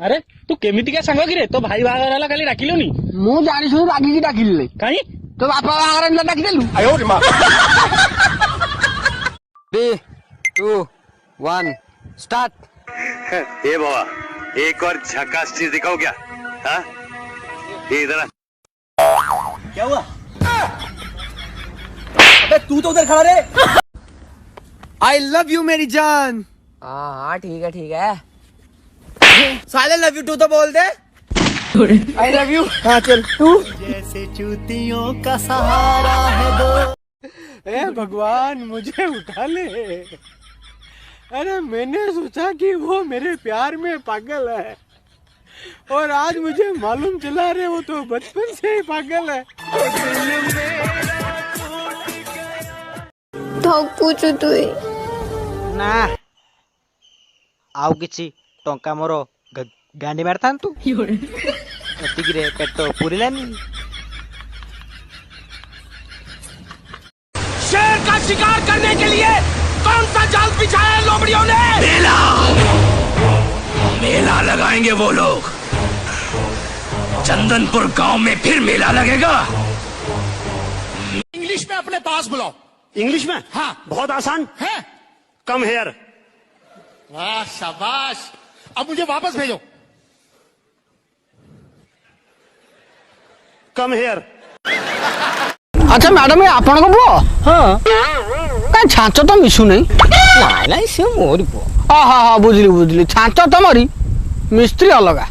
अरे तू केमितिका सांग कि रे तो भाई बाहागर हला काली डाकिलुनी मु जानी सुनी रागी की डाकिले काई तो बापा बाहागर डाकी देलु 3 2 1 स्टार्ट। ए बाबा एक और झकास चीज दिखाओ क्या? हाँ ये इधर क्या हुआ? अबे तू तो उधर खड़ा रे। आई लव यू मेरी जान। हाँ ठीक है साले लव यू टू तो बोल दे। I love you. हाँ चल तू। जैसे चूतियों का सहारा है दो। ए भगवान मुझे उठा ले। अरे मैंने सोचा कि वो मेरे प्यार में पागल है और आज मुझे मालूम चला रे वो तो बचपन से ही पागल है। ଠକୁଛୁ ତୁଇ ନା ଆଉ କିଛି ଟଙ୍କା ମୋର ଗାଣ୍ଡି ମାରିଥାନ୍ତୁ ଏତିକିରେ ପେଟ ପୁରିଲାନି। शेर का शिकार करने के लिए कौन सा जाल बिछाया है लोमड़ियों ने? मेला मेला लगाएंगे वो लोग। चंदनपुर गांव में फिर मेला लगेगा। इंग्लिश में अपने पास बुलाओ। इंग्लिश में? हाँ बहुत आसान है। Come here. वाह शाबाश। अब मुझे वापस भेजो। Come here. अच्छा मैडम ये आपण को पुओ? हाँ कहीं छांच तो मिशु नहीं। ନାଇଁ ନାଇଁ ସେ ମୋରି ପୁଅ। हाँ हाँ हाँ बुझली बुझली छांच तो मरी मिस्त्री अलगा।